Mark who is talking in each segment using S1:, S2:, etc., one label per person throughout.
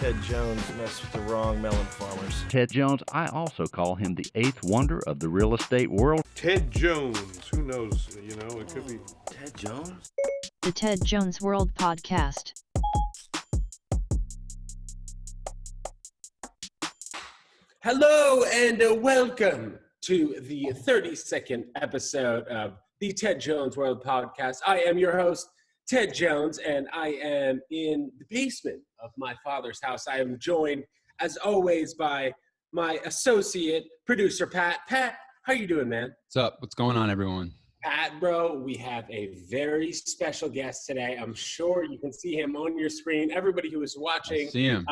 S1: Ted Jones messed with the wrong melon farmers.
S2: Ted Jones, I also call him the eighth wonder of the real estate world.
S3: Ted Jones, who knows, it could be.
S1: Ted Jones?
S4: The Ted Jones World Podcast.
S5: Hello and welcome to the 32nd episode of the Ted Jones World Podcast. I am your host, Ted Jones, and I am in the basement of my father's house. I am joined, as always, by my associate producer, Pat. Pat, how you doing, man?
S6: What's up? What's going on, everyone?
S5: Pat, bro, we have a very special guest today. I'm sure you can see him on your screen. Everybody who is watching,
S6: I see him.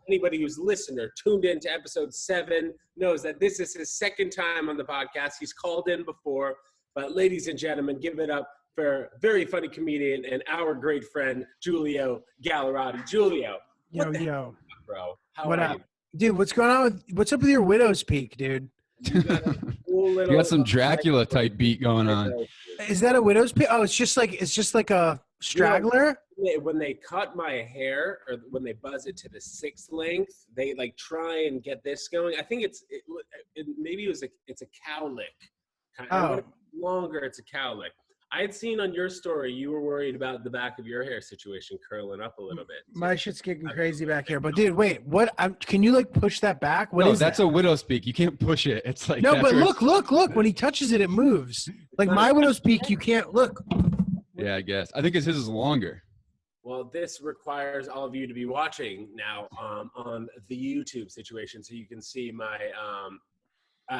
S5: Anybody who's listened or tuned in to episode 7 knows that this is his second time on the podcast. He's called in before, but ladies and gentlemen, give it up for very funny comedian and our great friend, Giulio Gallarotti. Giulio,
S7: Yo.
S5: bro?
S7: What up? Dude, what's up with your widow's peak, dude?
S5: You got a cool little,
S6: You got some Dracula type beat going on.
S7: Is that a widow's peak? Oh, it's just like a straggler?
S5: When they cut my hair or when they buzz it to the 6th length, they like try and get this going. I think it's a cowlick.
S7: Oh.
S5: Longer, it's a cowlick. I had seen on your story you were worried about the back of your hair situation curling up a little bit.
S7: My shit's getting crazy back here. But dude, wait, what? Can you like push that back? What
S6: No,
S7: is
S6: that's
S7: that?
S6: a widow's peak. You can't push it. It's like
S7: No,
S6: that's
S7: but
S6: where
S7: look. When he touches it, it moves. Like my widow's peak, you can't look.
S6: Yeah, I guess. I think his is longer.
S5: Well, this requires all of you to be watching now on the YouTube situation so you can see my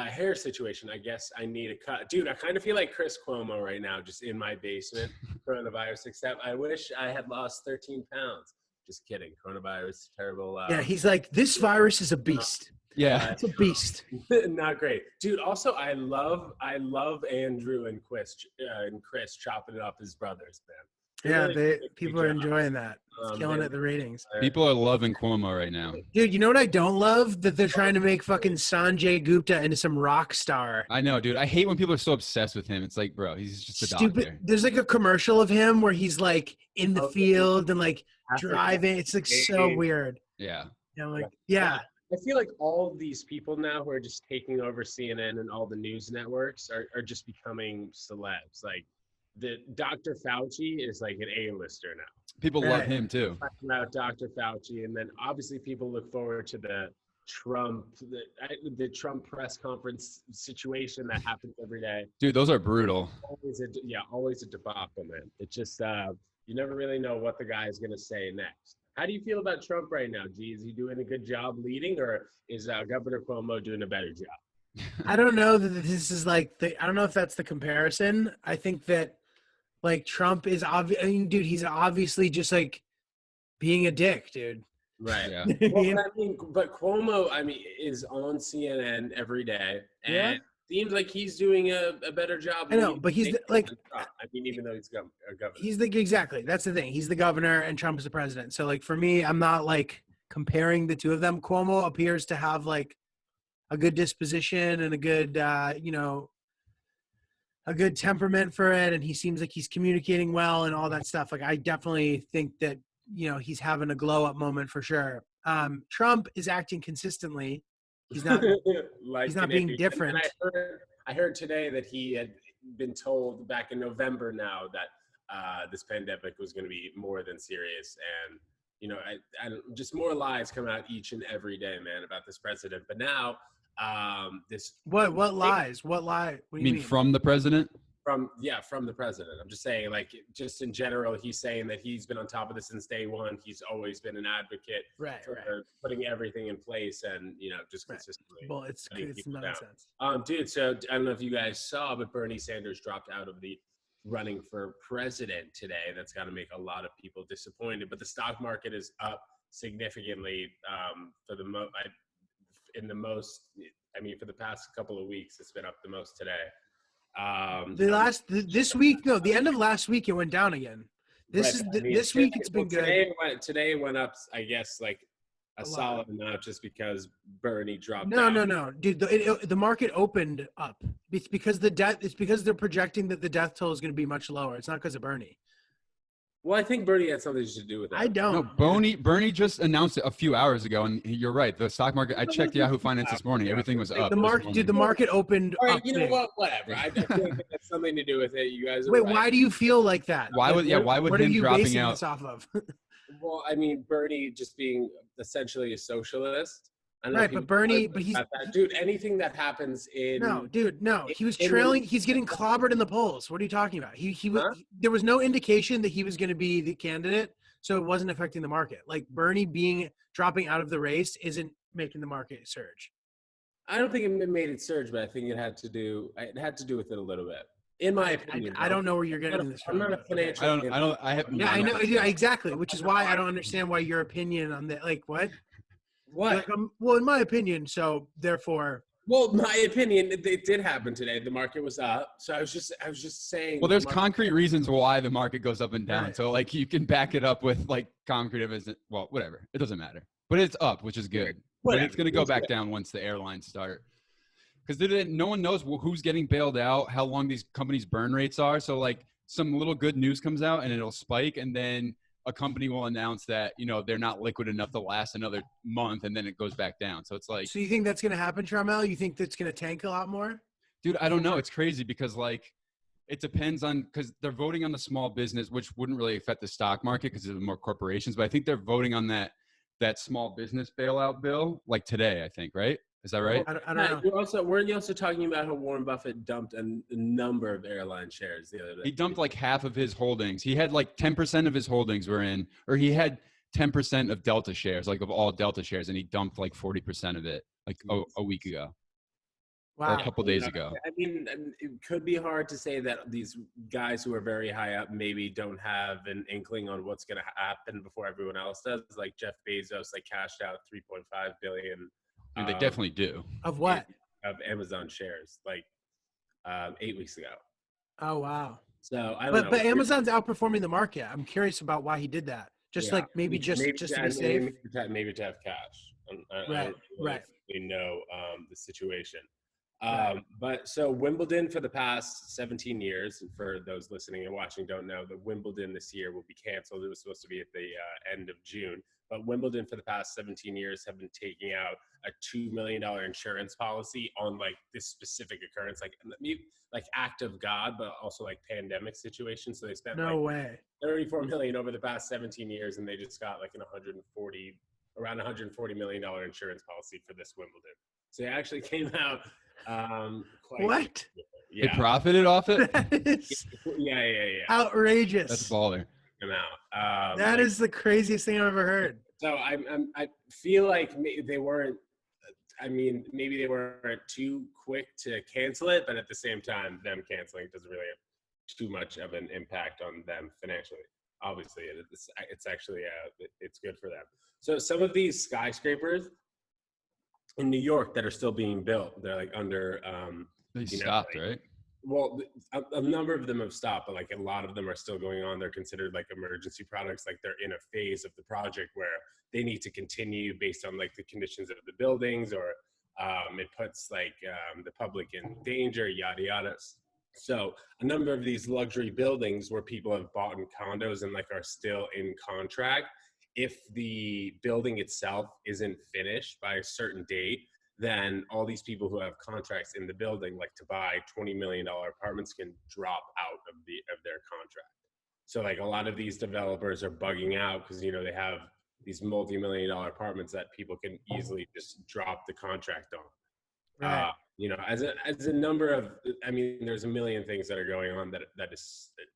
S5: hair situation. I guess I need a cut. Dude, I kind of feel like Chris Cuomo right now, just in my basement, coronavirus, except I wish I had lost 13 pounds. Just kidding. Coronavirus, terrible.
S7: Yeah, he's like, this virus is a beast.
S6: Yeah.
S7: It's a beast.
S5: Not great. Dude, also, I love Andrew and Chris chopping it up as brothers, man.
S7: Yeah, people are enjoying that. It's killing it, the ratings.
S6: People are loving Cuomo right now.
S7: Dude, you know what I don't love? That they're trying to make fucking Sanjay Gupta into some rock star.
S6: I know, dude. I hate when people are so obsessed with him. It's like, bro, he's just a
S7: Stupid.
S6: doctor.
S7: There's like a commercial of him where he's like in the field and like driving. It's like so weird.
S6: Yeah.
S7: You know, like, yeah.
S5: I feel like all of these people now who are just taking over CNN and all the news networks are just becoming celebs. Like, the Dr. Fauci is like an A-lister now.
S6: People love him too.
S5: Talking about Dr. Fauci, and then obviously people look forward to the Trump press conference situation that happens every day.
S6: Dude, those are brutal.
S5: Always a debacle, man. It's just you never really know what the guy is gonna say next. How do you feel about Trump right now? G, is he doing a good job leading, or is Governor Cuomo doing a better job?
S7: I don't know that this is like I don't know if that's the comparison. I think that like Trump is obvious. I mean, dude, he's obviously just like being a dick, dude.
S5: Right.
S6: Yeah.
S5: Well, but Cuomo, is on CNN every day, and it seems like he's doing a better job.
S7: I know, but he's
S5: even though he's a governor,
S7: he's exactly. That's the thing. He's the governor, and Trump is the president. So, like, for me, I'm not like comparing the two of them. Cuomo appears to have like a good disposition and a good, a good temperament for it, and he seems like he's communicating well and all that stuff. Like, I definitely think that he's having a glow up moment for sure. Trump is acting consistently. He's not. He's not being different.
S5: And I heard today that he had been told back in November now that this pandemic was going to be more than serious, and I just more lies come out each and every day, man, about this president. But now.
S7: What lies? What lie? What do you mean?
S6: From the president?
S5: From the president. I'm just saying, like, just in general, he's saying that he's been on top of this since day one. He's always been an advocate for putting everything in place and just consistently.
S7: Well, it's nonsense.
S5: Dude, so I don't know if you guys saw, but Bernie Sanders dropped out of the running for president today. That's got to make a lot of people disappointed. But the stock market is up significantly for the past couple of weeks. It's been up the most today.
S7: The end of last week it went down again. This week it's been good.
S5: Today went up, I guess, like a solid amount just because Bernie dropped.
S7: No, dude. The market opened up. It's because they're projecting that the death toll is going to be much lower. It's not because of Bernie.
S5: Well, I think Bernie had something to do with that.
S7: I don't.
S6: No, Bernie just announced it a few hours ago, and you're right. The stock market. I checked Yahoo Finance this morning. Everything was up.
S7: The market, dude. The market opened.
S5: All right,
S7: up
S5: you know
S7: big.
S5: what? Whatever. I feel like it has something to do with it. You guys. Are
S7: Wait,
S5: right.
S7: why do you feel like that?
S6: Why would
S7: What are
S6: him
S7: you
S6: dropping
S7: basing
S6: out?
S7: this off of?
S5: Well, I mean, Bernie just being essentially a socialist. I don't know
S7: Right,
S5: if you
S7: but Bernie-
S5: know
S7: but he's-
S5: about that. Dude. Anything that happens in
S7: No, dude, no. He was
S5: in-
S7: trailing. He's getting clobbered in the polls. What are you talking about? He was.
S5: Huh?
S7: There was no indication that he was going to be the candidate, so it wasn't affecting the market. Like Bernie dropping out of the race isn't making the market surge.
S5: I don't think it made it surge, but I think it had to do with it a little bit, in my opinion.
S7: I don't know where you're getting this
S5: I'm
S7: from.
S5: not a financial.
S6: I have.
S7: Yeah, I know. Yeah, exactly. Which is why I don't understand why your opinion on that. Like what?
S5: What?
S7: Like, well, in my opinion, so therefore.
S5: Well, my opinion, it did happen today. The market was up, so I was just saying.
S6: Well, there's
S5: the market-
S6: concrete reasons why the market goes up and down.
S7: Right.
S6: So like you can back it up with like concrete evidence. Well, whatever. It doesn't matter. But it's up, which is good. But
S5: Whatever.
S6: it's going to go
S5: It's
S6: back
S5: good.
S6: down once the airlines start. Because no one knows who's getting bailed out, how long these companies' burn rates are. So like some little good news comes out and it'll spike, and then a company will announce that they're not liquid enough to last another month, and then it goes back down. So it's like,
S7: So you think that's going to happen, Trammell? You think that's going to tank a lot more?
S6: dude, I don't know. It's crazy because like it depends on, because they're voting on the small business, which wouldn't really affect the stock market because there's more corporations. But I think they're voting on that small business bailout bill like today. I think, right? Is that right?
S7: I don't
S5: Matt,
S7: know.
S5: weren't you also talking about how Warren Buffett dumped a number of airline shares the other day?
S6: He dumped like half of his holdings. He had like 10% of his holdings were in, or he had 10% of Delta shares, like of all Delta shares, and he dumped like 40% of it like a week ago or
S7: Wow.
S6: a couple days ago.
S5: I mean, it could be hard to say that these guys who are very high up maybe don't have an inkling on what's going to happen before everyone else does. Like Jeff Bezos, like cashed out 3.5 billion.
S6: And they definitely do.
S7: Of what?
S5: Of Amazon shares, like 8 weeks ago.
S7: Oh wow.
S5: So I don't know.
S7: But Amazon's outperforming the market. I'm curious about why he did that. Just
S5: Yeah.
S7: like maybe just to be safe.
S5: Maybe to have cash. I
S7: Right,
S5: don't really
S7: right.
S5: know the situation. But so Wimbledon for the past 17 years, and for those listening and watching don't know, that Wimbledon this year will be canceled. It was supposed to be at the end of June. But Wimbledon for the past 17 years have been taking out a $2 million insurance policy on like this specific occurrence, like act of God, but also like pandemic situation. So they spent
S7: No way.
S5: 34 million over the past 17 years, and they just got like around $140 million insurance policy for this Wimbledon. So they actually came out quite.
S7: What?
S6: They
S5: Yeah.
S6: profited off it?
S7: That is
S5: Yeah.
S7: outrageous.
S6: That's baller.
S5: Come out.
S7: That is the craziest thing I've ever heard.
S5: So I feel like they weren't. I mean, maybe they weren't too quick to cancel it, but at the same time, them canceling doesn't really have too much of an impact on them financially. Obviously, it's actually it's good for them. So some of these skyscrapers in New York that are still being built, they're like under.
S6: They stopped, right?
S5: Well, a number of them have stopped, but like a lot of them are still going on. They're considered like emergency products. Like they're in a phase of the project where they need to continue based on like the conditions of the buildings, or it puts like the public in danger, yada yada. So a number of these luxury buildings where people have bought in condos and like are still in contract, if the building itself isn't finished by a certain date, then all these people who have contracts in the building, like to buy $20 million apartments, can drop out of their contract. So like a lot of these developers are bugging out because, they have these multi-million-dollar apartments that people can easily just drop the contract on.
S7: Right.
S5: As a number of, I mean, there's a million things that are going on that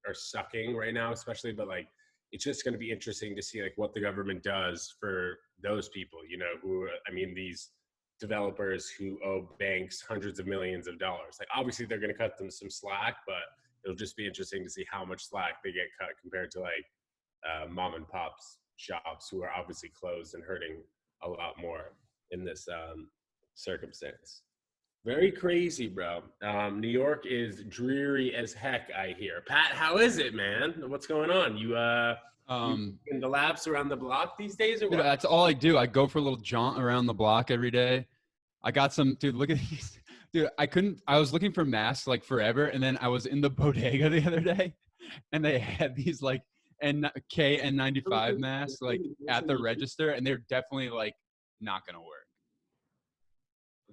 S5: are sucking right now, especially, but like, it's just going to be interesting to see like what the government does for those people, who, I mean, these developers who owe banks hundreds of millions of dollars. Like obviously they're going to cut them some slack, but it'll just be interesting to see how much slack they get cut compared to like mom and pop's shops who are obviously closed and hurting a lot more in this circumstance. Very crazy, bro. New York is dreary as heck, I hear. Pat, how is it, man? What's going on? You in the laps around the block these days, or
S6: Dude,
S5: what?
S6: that's all I do. I go for a little jaunt around the block every day. I got some, dude, look at these. Dude, I was looking for masks like forever. And then I was in the bodega the other day and they had these like KN95 masks like at the register, and they're definitely like not gonna work.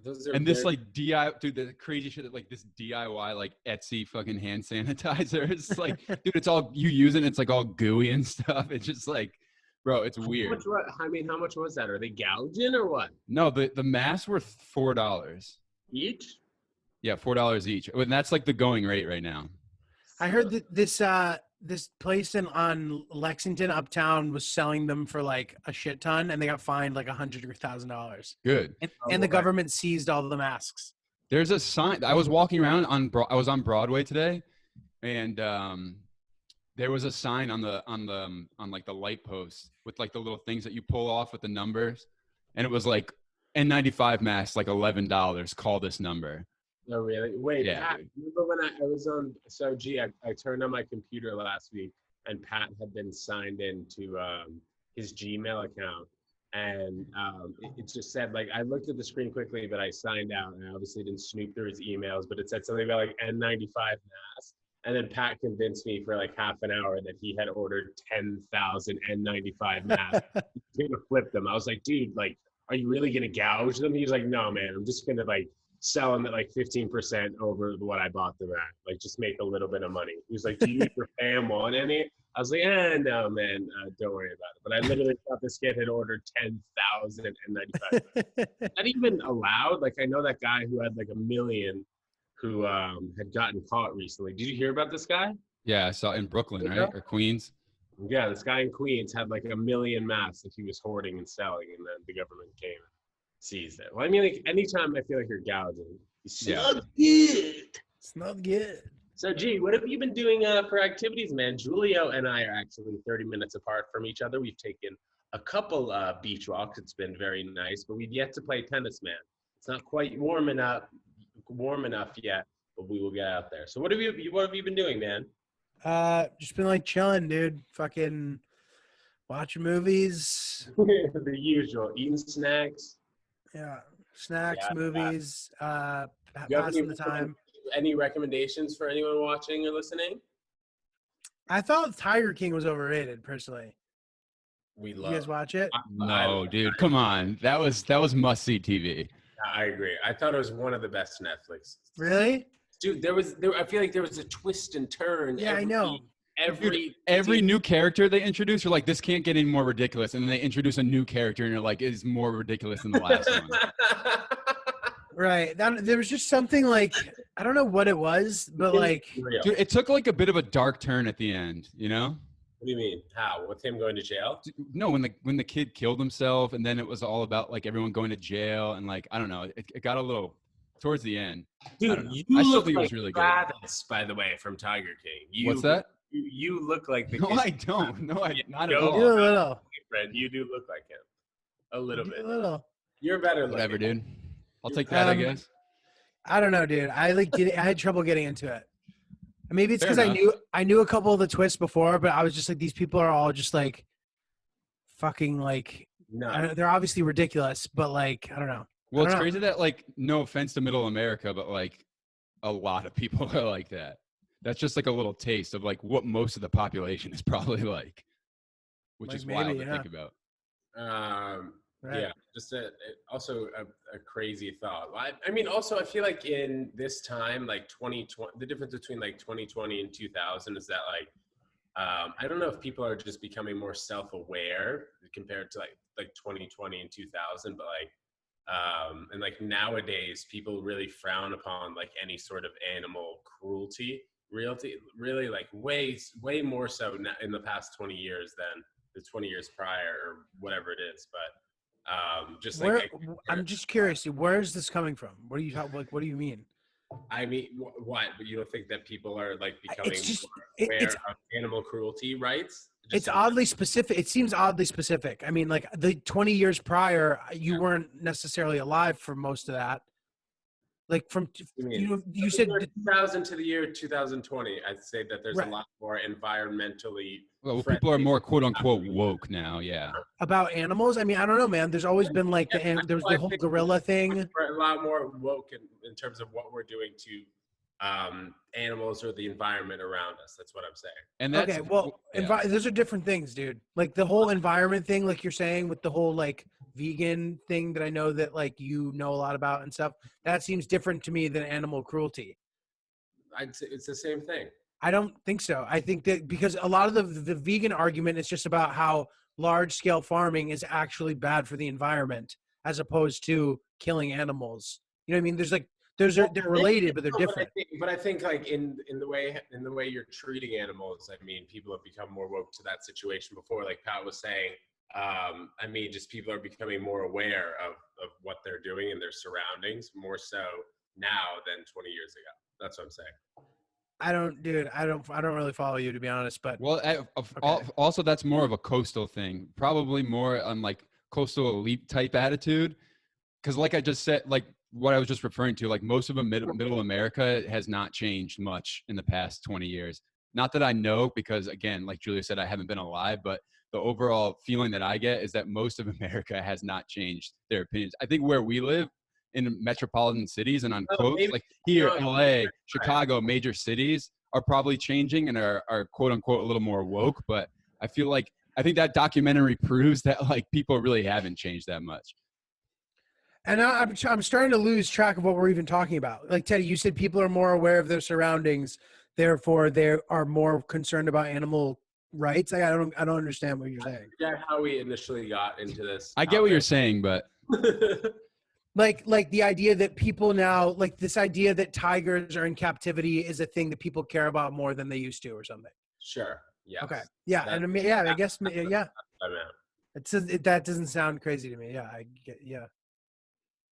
S5: Those are
S6: And this
S5: very-
S6: like dude, the crazy shit that like this DIY like Etsy fucking hand sanitizer. It's like, dude, it's all you use it, and it's like all gooey and stuff. It's just like, bro, it's weird.
S5: how much was that? Are they gouging or what?
S6: No, the masks were $4
S5: Each?
S6: Yeah, $4 each, and that's like the going rate right now.
S7: I heard that this place on Lexington uptown was selling them for like a shit ton, and they got fined like $100 or $1,000.
S6: Good.
S7: And the government seized all the masks.
S6: There's a sign. I was walking around I was on Broadway today, and there was a sign on like the light post with like the little things that you pull off with the numbers, and it was like N95 masks like $11. Call this number.
S5: Oh, really? Wait,
S6: Yeah,
S5: Pat,
S6: dude.
S5: remember when I was on, so gee, I turned on my computer last week and Pat had been signed into his Gmail account. And it just said, like, I looked at the screen quickly, but I signed out and I obviously didn't snoop through his emails, but it said something about like N95 masks. And then Pat convinced me for like half an hour that he had ordered 10,000 N95 masks. He's gonna flip them. I was like, dude, like, are you really gonna gouge them? He was like, no, man, I'm just gonna like sell them at like 15% over what I bought them at. Like, just make a little bit of money. He was like, do you and your fam want any? I was like, no, man, don't worry about it. But I literally thought this kid had ordered 10,000 N95. Not even allowed. Like, I know that guy who had like 1 million who had gotten caught recently. Did you hear about this guy?
S6: Yeah, I saw in Brooklyn, right? Or Queens.
S5: Yeah, this guy in Queens had like 1 million masks that he was hoarding and selling, and then the government came and seized it. Well, I mean, like, anytime I feel like you're gouging, you smell good.
S7: Smelled good.
S5: So, gee, what have you been doing for activities, man? Julio and I are actually 30 minutes apart from each other. We've taken a couple beach walks. It's been very nice, but we've yet to play tennis, man. It's not quite warm enough yet, but we will get out there. So, what have you been doing, man?
S7: Just been like chilling, dude. Fucking watching movies.
S5: The usual, eating snacks.
S7: Yeah, snacks,
S5: Yeah,
S7: movies.
S5: You have
S7: Passing the time.
S5: Any recommendations for anyone watching or listening?
S7: I thought Tiger King was overrated, personally.
S5: We
S7: You
S5: love.
S7: guys watch it?
S6: No, dude, come on. That was must see TV.
S5: I agree. I thought it was one of the best Netflix.
S7: Really?
S5: Dude, I feel like there was a twist and turn.
S7: Yeah, I know.
S6: Every new character they introduce, you're like, this can't get any more ridiculous. And then they introduce a new character, and you're like, it's more ridiculous than the last one.
S7: Right. There was just something like, I don't know what it was, but like,
S6: Dude, it took like a bit of a dark turn at the end, you know?
S5: What do you mean? How? With him going to jail?
S6: No, when the kid killed himself, and then it was all about like everyone going to jail, and like, I don't know, it got a little towards the end.
S5: Dude, you
S6: I still
S5: look
S6: think it
S5: like
S6: was really good.
S5: Travis, by the way, from Tiger King.
S6: What's that?
S5: You look like the
S6: No,
S5: kid.
S6: I don't. No, I not at
S5: Yo,
S7: you do a
S6: all.
S7: little.
S5: Friend, you do look like him. A little
S7: You do
S5: bit.
S7: a little.
S5: You're better
S6: Whatever,
S5: looking.
S6: dude. I'll take that, I guess.
S7: I don't know, dude. I had trouble getting into it. Maybe it's
S6: Fair
S7: because
S6: enough.
S7: I knew a couple of the twists before, but I was just like, these people are all just like fucking like,
S5: No.
S7: they're obviously ridiculous, but like, I don't know.
S6: Well,
S7: I
S6: it's
S7: don't know.
S6: crazy that like, no offense to Middle America, but like a lot of people are like that. That's just like a little taste of like what most of the population is probably like, which
S7: Like
S6: is wild
S7: maybe,
S6: to
S7: yeah.
S6: think about.
S7: Right.
S5: Yeah, just also a crazy thought. I mean, also, I feel like in this time, like 2020, the difference between like 2020 and 2000 is that like, I don't know if people are just becoming more self-aware compared to like 2020 and 2000, but like, and like nowadays, people really frown upon like any sort of animal cruelty, really like way more so in the past 20 years than the 20 years prior or whatever it is. But just like
S7: I'm just curious, where is this coming from? What do you like? What do you mean?
S5: I mean, what? But you don't think that people are like becoming
S7: It's just
S5: more aware
S7: it's
S5: of animal cruelty rights?
S7: it's oddly specific. It seems oddly specific. I mean, like the 20 years prior, you weren't necessarily alive for most of that. Like from you said
S5: 2000 to the year 2020, I'd say that there's
S7: Right.
S5: a lot more environmentally.
S6: Well, people are more quote unquote woke now. Yeah.
S7: about animals. I mean, I don't know, man. There's always been like there was the whole gorilla thing.
S5: We're a lot more woke in terms of what we're doing to animals or the environment around us. That's what I'm saying.
S6: And that's
S7: Okay, well,
S6: yeah.
S7: those are different things, dude. Like the whole environment thing, like you're saying, with the whole like vegan thing that I know that like you know a lot about and stuff. That seems different to me than animal cruelty.
S5: I'd say it's the same thing.
S7: I don't think so. I think that because a lot of the vegan argument is just about how large scale farming is actually bad for the environment as opposed to killing animals. You know what I mean? There's like they're related, but they're different.
S5: But I think like in the way you're treating animals, I mean, people have become more woke to that situation before. Like Pat was saying, I mean, just people are becoming more aware of what they're doing in their surroundings more so now than 20 years ago. That's what I'm saying.
S7: I don't really follow you, to be honest, but
S6: Well, also that's more of a coastal thing, probably more on like coastal elite type attitude. Because like I just said, like what I was just referring to, like most of middle America has not changed much in the past 20 years. Not that I know, because again, like Julia said, I haven't been alive, but the overall feeling that I get is that most of America has not changed their opinions. I think where we live in metropolitan cities and on coast, like here, LA, Chicago, major cities are probably changing and are quote unquote a little more woke. But I think that documentary proves that like people really haven't changed that much.
S7: and I'm starting to lose track of what we're even talking about. Like Teddy, you said people are more aware of their surroundings, therefore they are more concerned about animal rights. I don't understand what you're saying.
S5: I forget how we initially got into this.
S6: I get what you're saying, but
S7: Like the idea that people now, like this idea that tigers are in captivity is a thing that people care about more than they used to, or something.
S5: Sure. Yeah.
S7: Okay. Yeah. And I mean, yeah, I guess, yeah.
S5: I mean,
S7: That doesn't sound crazy to me. Yeah. I get, yeah.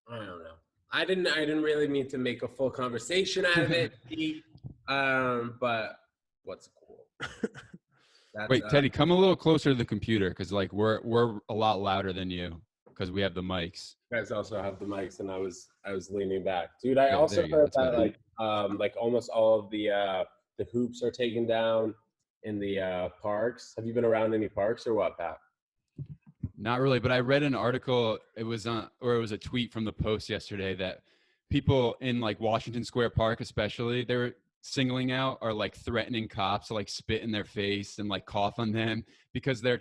S5: I don't know. I didn't really mean to make a full conversation out of it. But what's cool?
S6: Wait, Teddy, come a little closer to the computer, because like we're a lot louder than you because we have the mics.
S5: You guys also have the mics, and I was leaning back, dude. I
S6: Yeah,
S5: also
S6: there you go.
S5: heard
S6: That's
S5: that like almost all of the hoops are taken down in the parks. Have you been around any parks or what, Pat?
S6: Not really, but I read an article. It was a tweet from the Post yesterday that people in like Washington Square Park, especially, they were singling out or like threatening cops to like spit in their face and like cough on them because they're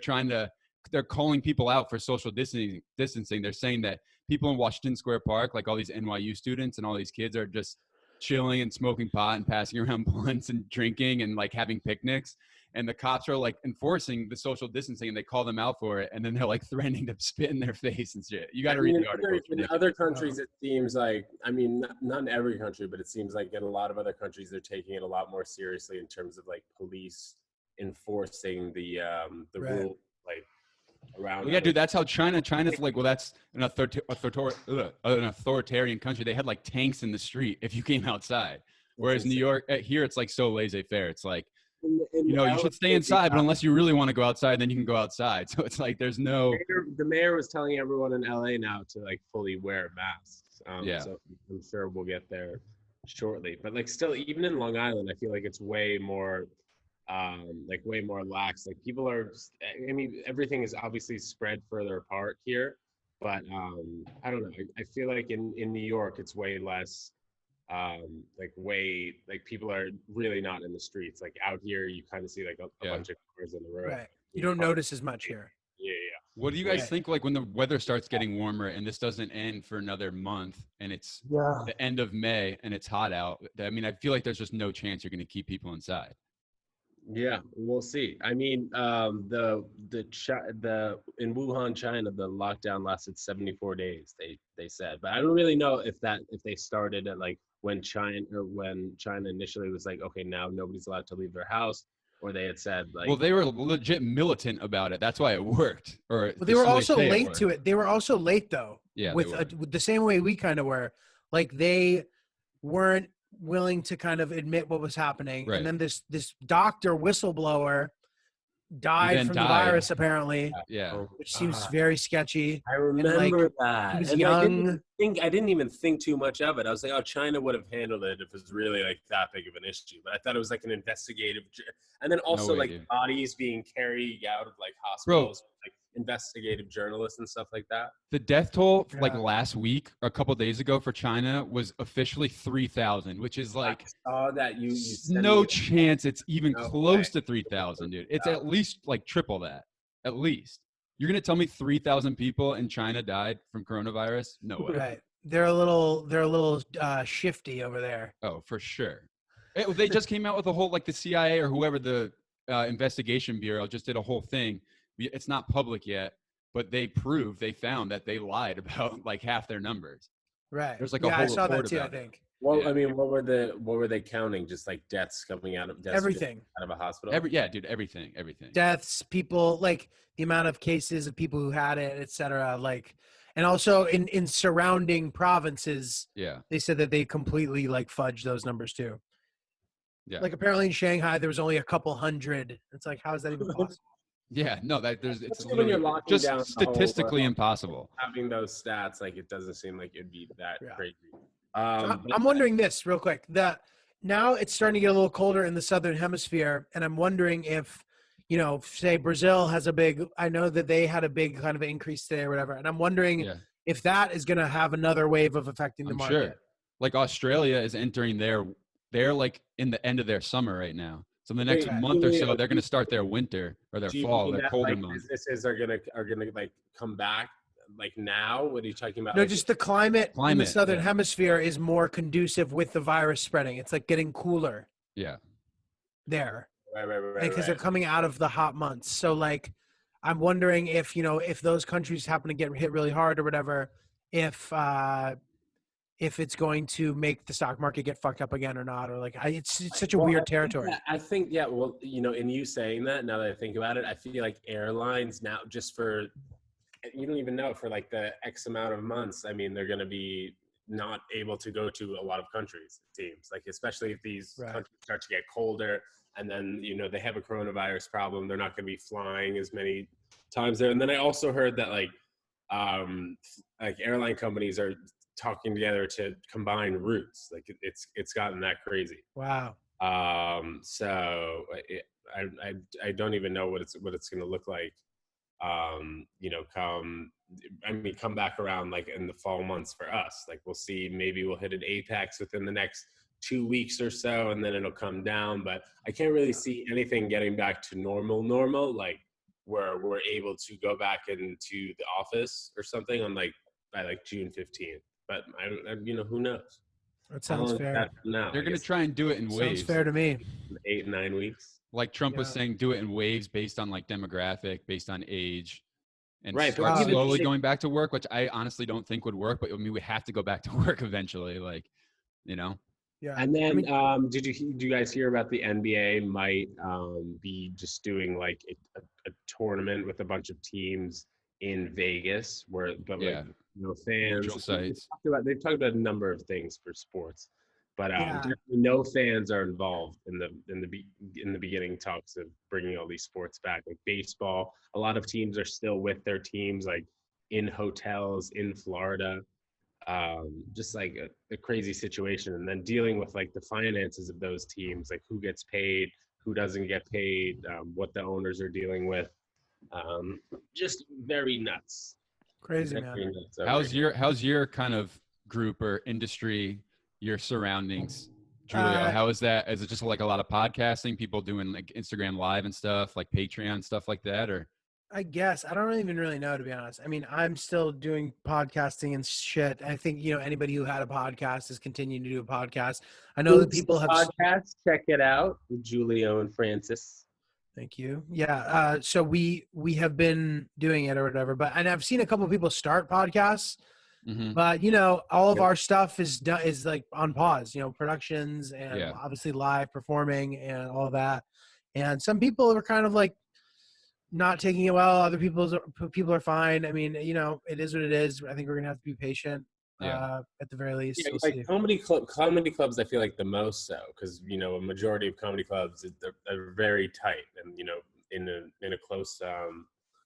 S6: calling people out for social distancing. They're saying that people in Washington Square Park, like all these NYU students and all these kids, are just chilling and smoking pot and passing around blunts and drinking and like having picnics. And the cops are like enforcing the social distancing, and they call them out for it. And then they're like threatening to spit in their face and shit. You got to read the article.
S5: In other countries, it seems like, I mean, not in every country, but it seems like in a lot of other countries, they're taking it a lot more seriously in terms of like police enforcing the
S7: Right.
S5: rule, like around.
S6: Well, yeah, dude, that's how China's like, well, that's an authoritarian country. They had like tanks in the street if you came outside. Whereas New York, here, it's like so laissez-faire. It's like, you should stay inside, but unless you really want to go outside, then you can go outside. So it's like there's no.
S5: The mayor was telling everyone in LA now to like fully wear masks.
S6: Yeah.
S5: So I'm sure we'll get there shortly. But like still, even in Long Island, I feel like it's way more lax. Like people are. I mean, everything is obviously spread further apart here, but I don't know. I feel like in New York, it's way less. People are really not in the streets. Like out here, you kind of see like a bunch of cars on the road.
S7: Right. You don't notice as much here.
S5: Yeah.
S6: What do you guys think, like when the weather starts getting warmer and this doesn't end for another month and it's the end of May and it's hot out? I mean, I feel like there's just no chance you're going to keep people inside.
S5: Yeah, we'll see. I mean, in Wuhan, China, the lockdown lasted 74 days. They said, but I don't really know if they started at like when China initially was like, okay, now nobody's allowed to leave their house, or they had said like,
S6: well, they were legit militant about it. That's why it worked. Or
S7: they were also late to it. They were also late though.
S6: Yeah,
S7: with the same way we kind of were. Like they weren't willing to kind of admit what was happening.
S6: Right.
S7: And then this doctor whistleblower died from the virus apparently.
S6: Yeah.
S7: Which seems very sketchy.
S5: I remember
S7: that. He was
S5: and
S7: young.
S5: I didn't even think too much of it. I was like, oh, China would have handled it if it was really like that big of an issue. But I thought it was like an investigative. And then also bodies being carried out of like hospitals, like investigative journalists and stuff like that.
S6: The death toll like
S7: Yeah.
S6: last week, or a couple days ago for China was officially 3,000, which is like
S5: I saw that you sent
S6: no
S5: me-
S6: chance it's even
S5: No
S6: close
S5: way.
S6: to 3,000, dude. It's at least like triple that, at least. You're gonna tell me 3,000 people in China died from coronavirus? No way.
S7: Right. They're a little shifty over there.
S6: Oh, for sure. They just came out with a whole, like the CIA or whoever the investigation bureau just did a whole thing. It's not public yet, but they found that they lied about like half their numbers.
S7: Right.
S6: There's like a
S7: yeah,
S6: whole
S7: I saw that
S6: report
S7: too, I
S6: about it.
S7: think.
S5: Well,
S6: Yeah.
S5: I mean, what were they counting? Just like deaths coming out of
S7: Everything.
S5: out of a hospital.
S6: Dude, everything.
S7: Deaths, people, like the amount of cases of people who had it, et cetera. Like, and also in surrounding provinces,
S6: Yeah.
S7: they said that they completely like fudged those numbers too.
S6: Yeah.
S7: Like apparently in Shanghai there was only a couple hundred. It's like, how is that even possible?
S6: Yeah. No, it's
S5: Especially when you're
S6: literally
S5: locking
S6: just
S5: down the whole
S6: statistically
S5: world.
S6: impossible.
S5: Having those stats, like it doesn't seem like it'd be that
S7: Yeah.
S5: crazy.
S7: I'm wondering this real quick. That now it's starting to get a little colder in the southern hemisphere, and I'm wondering if, you know, say Brazil has a big. I know that they had a big kind of increase today or whatever, and I'm wondering
S6: Yeah.
S7: if that is going to have another wave of affecting the
S6: I'm
S7: market.
S6: sure. Like Australia is entering they're like in the end of their summer right now. So in the next
S5: Wait,
S6: month or
S5: wait,
S6: so, they're going to start their winter or their
S5: do you
S6: fall,
S5: mean
S6: their
S5: that,
S6: colder
S5: like,
S6: months.
S5: businesses are gonna like come back like now? What are you talking about?
S7: No,
S5: Like,
S7: just the climate in the
S6: Climate,
S7: southern
S6: yeah.
S7: hemisphere is more conducive with the virus spreading. It's like getting cooler
S6: Yeah.
S7: there.
S5: right.
S7: Because they're coming out of the hot months. So like, I'm wondering if, you know, if those countries happen to get hit really hard or whatever, if it's going to make the stock market get fucked up again or not, or like, it's such a
S5: Well,
S7: weird
S5: I think
S7: territory.
S5: that- I think, yeah, well, you know, in you saying that, now that I think about it, I feel like airlines now, just for, you don't even know, for like the X amount of months, I mean, they're going to be not able to go to a lot of countries, it seems. Like, especially if these
S7: Right.
S5: countries start to get colder and then, you know, they have a coronavirus problem, they're not going to be flying as many times there. And then I also heard that like airline companies are talking together to combine routes. Like it's gotten that crazy.
S7: Wow.
S5: So I don't even know what it's going to look like. You know, come back around like in the fall months for us. Like we'll see, maybe we'll hit an apex within the next 2 weeks or so, and then it'll come down. But I can't really see anything getting back to normal, like where we're able to go back into the office or something on like by like June 15th. But I you know, who knows?
S7: That
S5: How long
S7: sounds
S5: is
S7: fair.
S5: that from now?
S6: They're
S5: I
S6: going to
S5: guess
S6: try and do it in
S7: Sounds
S6: waves.
S7: fair to me.
S5: 8-9 weeks.
S6: Like Trump was
S7: Yeah.
S6: saying, do it in waves based on like demographic, based on age, and
S5: Right, but
S6: start
S7: even
S6: slowly
S5: shit-
S6: going back to work, which I honestly don't think would work. But I mean, we have to go back to work eventually. Like, you know,
S7: Yeah.
S5: And then,
S7: I mean,
S5: do you guys hear about the NBA might be just doing like a tournament with a bunch of teams in Vegas, but
S6: Yeah.
S5: like no fans.
S6: Neutral sites.
S5: They've talked about a number of things for sports, but
S7: Yeah.
S5: definitely no fans are involved in the beginning talks of bringing all these sports back. Like baseball, a lot of teams are still with their teams, like in hotels in Florida. Just like a crazy situation, and then dealing with like the finances of those teams, like who gets paid, who doesn't get paid, what the owners are dealing with. Just very nuts.
S7: crazy,
S5: Very
S7: man.
S5: nuts over
S6: how's your kind of group or industry, your surroundings, Julio?
S7: Uh,
S6: How is that? Is it just like a lot of podcasting, people doing like Instagram Live and stuff, like Patreon stuff like that, or?
S7: I guess I don't even really know, to be honest. I mean, I'm still doing podcasting and shit. I think, you know, anybody who had a podcast is continuing to do a podcast. I know that people have.
S5: podcast. Check it out, with Julio and Francis.
S7: Thank you. Yeah. So we have been doing it or whatever, and I've seen a couple of people start podcasts,
S6: Mhm.
S7: but you know, all of
S5: Yeah.
S7: our stuff is like on pause. You know, productions and
S6: Yeah.
S7: obviously live performing and all that. And some people are kind of like not taking it well. Other people are fine. I mean, you know, it is what it is. I think we're gonna have to be patient.
S6: Yeah.
S7: At the very least.
S5: Yeah,
S7: We'll
S5: like
S7: see.
S5: comedy clubs, I feel like the most so, because you know a majority of comedy clubs they're very tight, and you know in a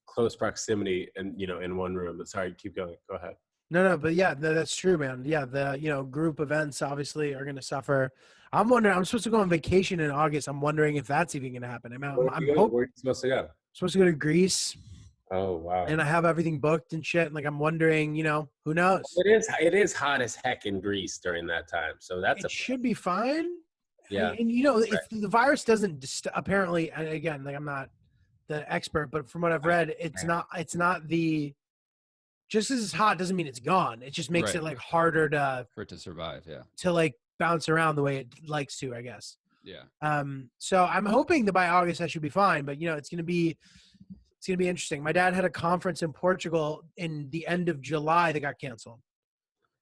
S5: close proximity, and you know in one room. But sorry, keep going. Go ahead.
S7: No, but yeah, that's true, man. Yeah, the group events obviously are going to suffer. I'm wondering. I'm supposed to go on vacation in August. I'm wondering if that's even going to happen. I'm
S5: Where are you
S7: supposed
S5: supposed to go?
S7: to go to Greece.
S5: Oh wow.
S7: and I have everything booked and shit. And like, I'm wondering, who knows?
S5: It is hot as heck in Greece during that time. So that's
S7: It should be fine.
S5: yeah.
S7: And if the virus doesn't apparently, and again, like I'm not the expert, but from what I've read, it's not the just as it's hot doesn't mean it's gone. It just makes
S6: Right.
S7: it like harder
S6: For it to survive. Yeah.
S7: to like bounce around the way it likes to, I guess.
S6: Yeah.
S7: So I'm hoping that by August I should be fine, but it's gonna be interesting. My dad had a conference in Portugal in the end of July that got canceled.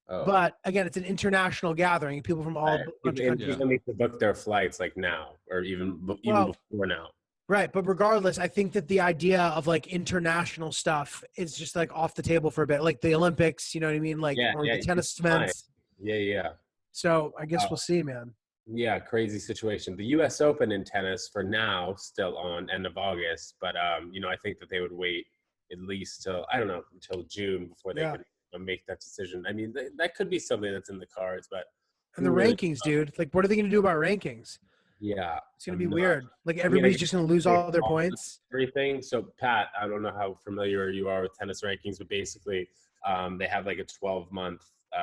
S5: Oh.
S7: But again, it's an international gathering. People from all bunch of countries.
S5: People need to book their flights like now, or even before now.
S7: Right, but regardless, I think that the idea of like international stuff is just like off the table for a bit, like the Olympics. You know what I mean? Like or the tennis events.
S5: Yeah.
S7: So I guess we'll see, man.
S5: Yeah, crazy situation. The U.S. Open in tennis for now still on end of August, but I think that they would wait at least till until June before they could make that decision. I mean, that could be something that's in the cards, but
S7: and the rankings, dude. Like, what are they going to do about rankings?
S5: Yeah,
S7: it's going to be weird. Like everybody's just going to lose all their points.
S5: Everything. So Pat, I don't know how familiar you are with tennis rankings, but basically, they have like a 12-month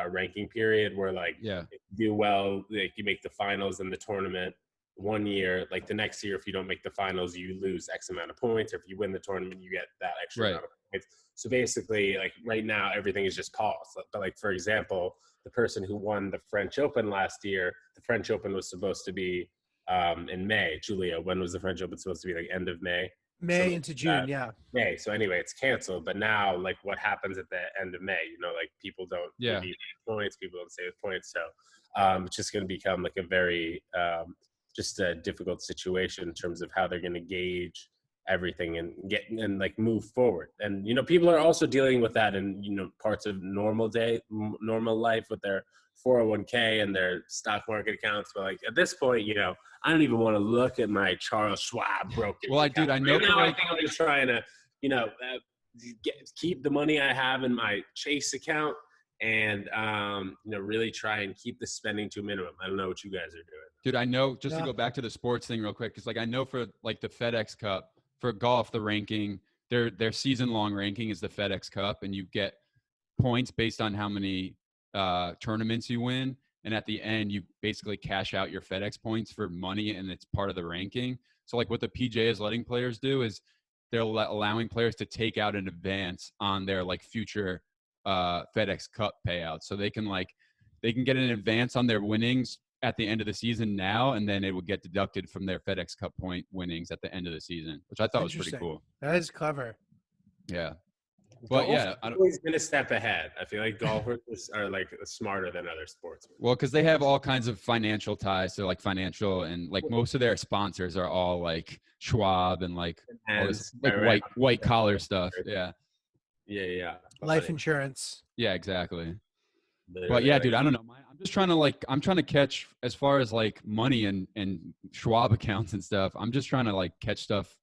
S5: ranking period where like if you do well, like you make the finals in the tournament 1 year, like the next year if you don't make the finals you lose X amount of points, or if you win the tournament you get that extra amount of points. So basically like right now everything is just paused. But like for example, the person who won the French Open last year, the French Open was supposed to be in May. Julia, when was the French Open supposed to be? Like end of May
S7: into June.
S5: May. So anyway, it's canceled. But now, like, what happens at the end of May? Like people don't redeem points. People don't save points. So it's just going to become like a very just a difficult situation in terms of how they're going to gauge everything and like move forward. And people are also dealing with that in parts of normal life with their 401k and their stock market accounts. But like at this point, I don't even want to look at my Charles Schwab brokerage.
S6: Well, I know.
S5: Right now, I think I'm just trying to, keep the money I have in my Chase account and, really try and keep the spending to a minimum. I don't know what you guys are doing.
S6: Dude, I know, just to go back to the sports thing real quick, because like I know for like the FedEx Cup, for golf, the ranking, their season-long ranking is the FedEx Cup, and you get points based on how many tournaments you win, and at the end you basically cash out your FedEx points for money, and it's part of the ranking. So like what the PGA is letting players do is they're allowing players to take out an advance on their like future FedEx Cup payouts, so they can get an advance on their winnings at the end of the season now, and then it would get deducted from their FedEx Cup point winnings at the end of the season, which I thought was pretty cool.
S7: That is clever.
S6: Yeah. But
S5: golf always been a step ahead. I feel like golfers are like smarter than other sports.
S6: Well, because they have all kinds of financial ties to like financial, and like most of their sponsors are all like Schwab and like all this, like white collar stuff. Yeah.
S7: Life insurance.
S6: Yeah, exactly. But yeah, dude, I don't know. I'm trying to catch as far as like money and Schwab accounts and stuff. I'm just trying to like catch stuff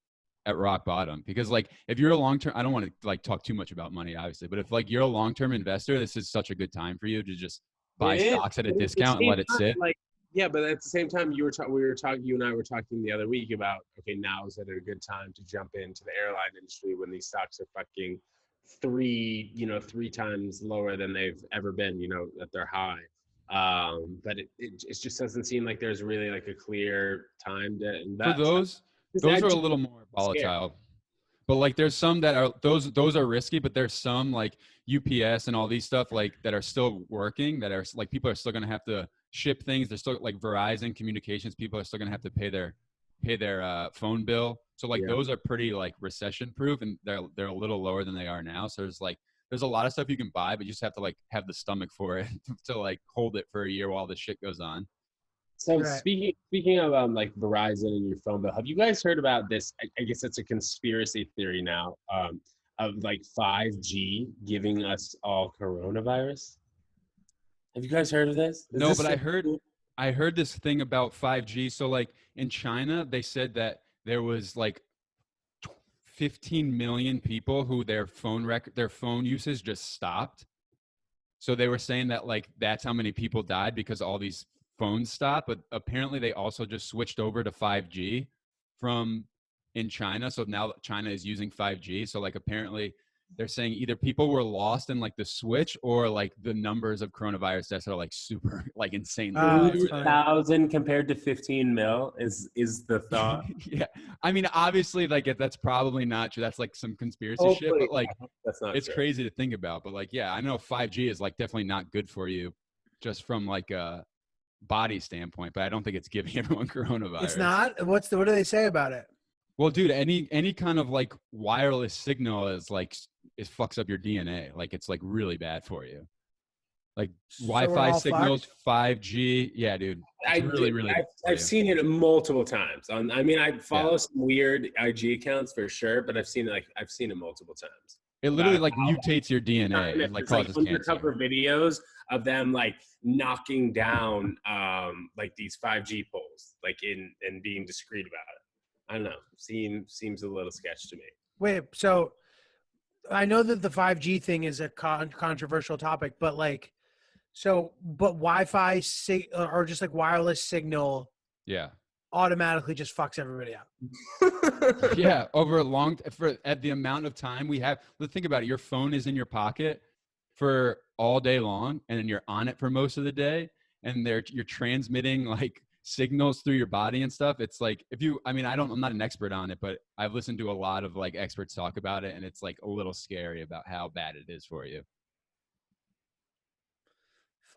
S6: at rock bottom, because like if you're a long-term, I don't want to like talk too much about money obviously, but if like you're a long-term investor, this is such a good time for you to just buy stocks at a discount and let it sit.
S5: Like, yeah, but at the same time, you and I were talking the other week about, okay, now is it a good time to jump into the airline industry when these stocks are fucking three times lower than they've ever been, at their high. But it just doesn't seem like there's really like a clear time to invest.
S6: For those are a little more volatile. But like there's some that are those are risky, but there's some like UPS and all these stuff like that are still working, that are like people are still going to have to ship things. They're still like Verizon Communications, people are still going to have to pay their phone bill. So like those are pretty like recession proof, and they're a little lower than they are now. So there's a lot of stuff you can buy, but you just have to like have the stomach for it to like hold it for a year while the shit goes on.
S5: So speaking of like Verizon and your phone bill, have you guys heard about this? I guess it's a conspiracy theory now, of like 5G giving us all coronavirus. Have you guys heard of this?
S6: No, but I heard this thing about 5G. So like in China, they said that there was like 15 million people who their phone usage just stopped. So they were saying that like that's how many people died because all these phones stopped. But apparently they also just switched over to 5G from in China. So now China is using 5G. So like apparently they're saying either people were lost in like the switch or like the numbers of coronavirus deaths are like super like insanely high.
S7: That's funny.
S5: 2,000 compared to 15 mil is the thought.
S6: Yeah, I mean, obviously, like that's probably not true. That's like some conspiracy shit,
S5: Hopefully,
S6: but like
S5: that's not
S6: it's
S5: true.
S6: crazy to think about. But like, yeah, I know 5G is like definitely not good for you, just from like a body standpoint. But I don't think it's giving everyone coronavirus.
S7: It's not. What do they say about it?
S6: Well, dude, any kind of like wireless signal is like it fucks up your DNA. Like it's like really bad for you. Like
S7: So we're
S6: Wi-Fi
S7: all
S6: signals, 5G. Yeah, dude. It's really bad for
S5: I've
S6: you.
S5: seen it multiple times. I mean, I follow some weird IG accounts for sure, but I've seen it multiple times.
S6: It literally
S5: Wow.
S6: like mutates your DNA. It like
S5: It's like
S6: causes cancer.
S5: undercover videos of them like knocking down like these 5G poles, like and being discreet about it. I don't know. Seems a little sketch to me.
S7: Wait, so I know that the 5G thing is a controversial topic, but like, but Wi-Fi or just like wireless signal
S6: Yeah.
S7: automatically just fucks everybody up.
S6: Yeah, over at the amount of time we have. Let's think about it. Your phone is in your pocket for all day long, and then you're on it for most of the day, and you're transmitting like signals through your body and stuff. It's like I'm not an expert on it, but I've listened to a lot of like experts talk about it, and it's like a little scary about how bad it is for you.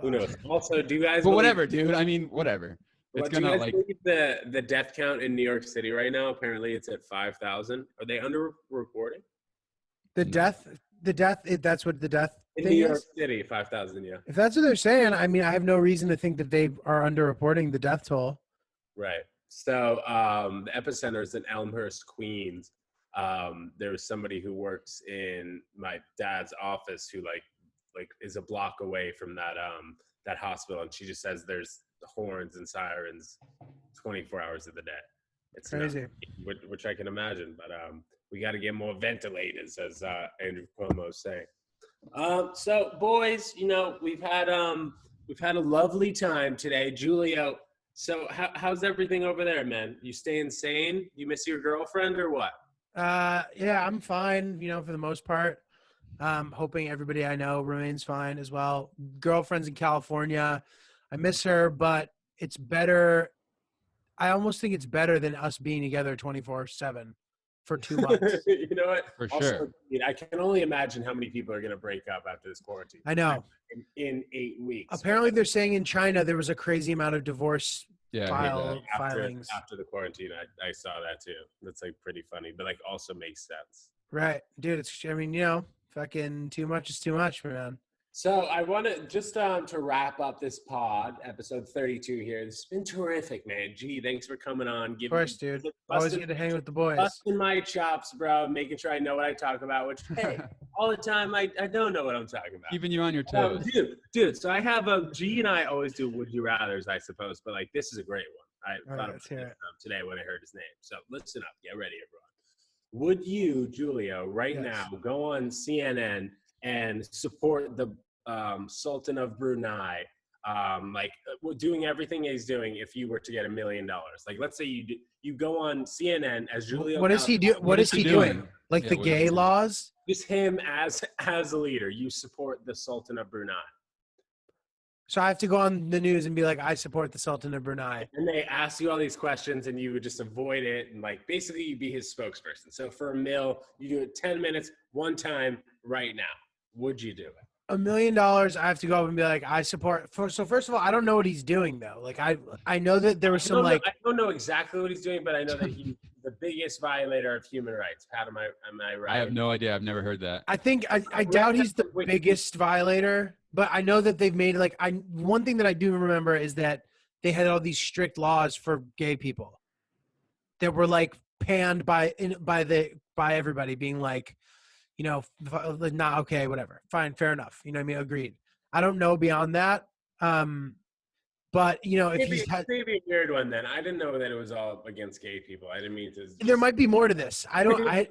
S5: Who knows? Also, do you guys?
S6: But whatever, dude. I mean, whatever. It's
S5: Do you
S6: gonna
S5: guys
S6: like
S5: believe the death count in New York City right now? Apparently, it's at 5,000. Are they under-reporting?
S7: The death. That's what the death
S5: In
S7: thing
S5: New York
S7: is.
S5: City, 5,000. Yeah.
S7: If that's what they're saying, I mean, I have no reason to think that they are underreporting the death toll.
S5: Right. So the epicenter is in Elmhurst, Queens. There was somebody who works in my dad's office who like is a block away from that hospital, and she just says there's horns and sirens 24 hours of the day. It's
S7: Crazy.
S5: nuts, which I can imagine, but we got to get more ventilators, as Andrew Cuomo's saying. So boys, we've had a lovely time today, Giulio. So how's everything over there, man? You staying sane? You miss your girlfriend or what?
S7: Yeah, I'm fine, for the most part. Hoping everybody I know remains fine as well. Girlfriend's in California. I miss her, but it's better. I almost think it's better than us being together 24/7 for 2 months.
S5: You know what?
S6: For
S5: Also,
S6: sure.
S5: I can only imagine how many people are going to break up after this quarantine.
S7: I know.
S5: In 8 weeks.
S7: Apparently, they're saying in China there was a crazy amount of divorce
S6: Yeah, I heard that.
S7: filings.
S5: After the quarantine, I saw that too. That's like pretty funny, but like also makes sense.
S7: Right, dude. Fucking too much is too much, man.
S5: So I want to just to wrap up this pod, episode 32 here. This has been terrific, man. Gee, thanks for coming on.
S7: Of course, dude. Always good to hang with the boys.
S5: Busting my chops, bro. Making sure I know what I talk about, which, hey, all the time I don't know what I'm talking about.
S6: Keeping you on your toes.
S5: Dude, so I have G and I always do Would You Rathers, I suppose, but like this is a great one. I thought
S7: let's
S5: of
S7: hear
S5: it
S7: it.
S5: today when I heard his name. So listen up. Get ready, everyone. Would you, Giulio, right
S7: Yes.
S5: now go on CNN and support the Sultan of Brunei, doing everything he's doing if you were to get $1 million? Like, let's say you go on CNN as Giulio.
S7: What is he do? What is he doing? Like the
S6: what
S7: gay
S6: is he
S7: laws?
S5: Just him as a leader. You support the Sultan of Brunei.
S7: So I have to go on the news and be like, I support the Sultan of Brunei.
S5: And they ask you all these questions and you would just avoid it. And like, basically you'd be his spokesperson. So for $1 million, you do it 10 minutes, one time right now. Would you do it?
S7: $1 million, I have to go up and be like, I support. So first of all, I don't know what he's doing though. Like I know that there was some
S5: I
S7: like.
S5: don't know exactly what he's doing, but I know that he's the biggest violator of human rights. Pat, am I right?
S6: I have no idea. I've never heard that.
S7: I think I doubt he's the biggest violator, but I know that they've made one thing that I do remember is that they had all these strict laws for gay people that were like panned by everybody, being like, not okay, whatever, fine, fair enough. You know what I mean? Agreed. I don't know beyond that. But if he's
S5: maybe a weird one, then I didn't know that it was all against gay people. I didn't mean to.
S7: There might be more to this.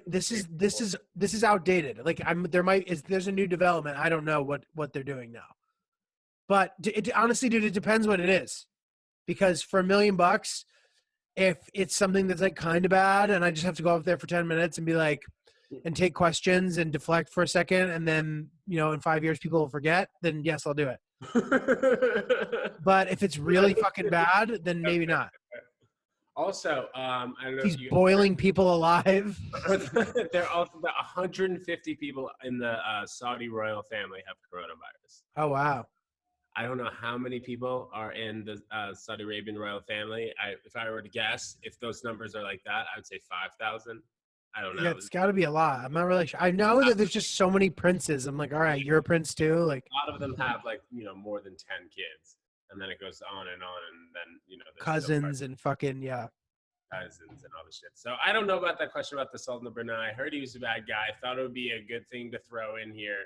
S7: This is outdated. Like there's a new development. I don't know what they're doing now. But honestly, dude, it depends what it is. Because for $1 million, if it's something that's like kind of bad and I just have to go up there for 10 minutes and be like, and take questions and deflect for a second, and then, in 5 years people will forget, then yes, I'll do it. But if it's really fucking bad, then maybe not.
S5: Also, I don't know
S7: He's
S5: if you
S7: boiling people alive.
S5: there are also about 150 people in the Saudi royal family have coronavirus.
S7: Oh, wow.
S5: I don't know how many people are in the Saudi Arabian royal family. If I were to guess, if those numbers are like that, I would say 5,000. I don't know.
S7: Yeah, it's got to be a lot. I'm not really sure. I know that there's just so many princes. I'm like, all right, you're a prince too. Like,
S5: a lot of them have more than 10 kids, and then it goes on, and then there's
S7: cousins and fucking
S5: cousins and all this shit. So I don't know about that question about the Sultan of Brunei. I heard he was a bad guy. I thought it would be a good thing to throw in here.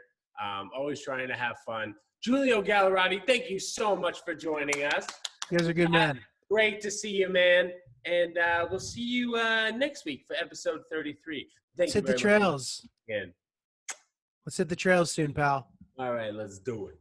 S5: Always trying to have fun. Giulio Gallarotti, thank you so much for joining us.
S7: You guys are good men.
S5: Great to see you, man. And we'll see you next week for episode 33.
S7: Let's hit the trails.
S5: Again.
S7: Let's hit the trails soon, pal.
S5: All right, let's do it.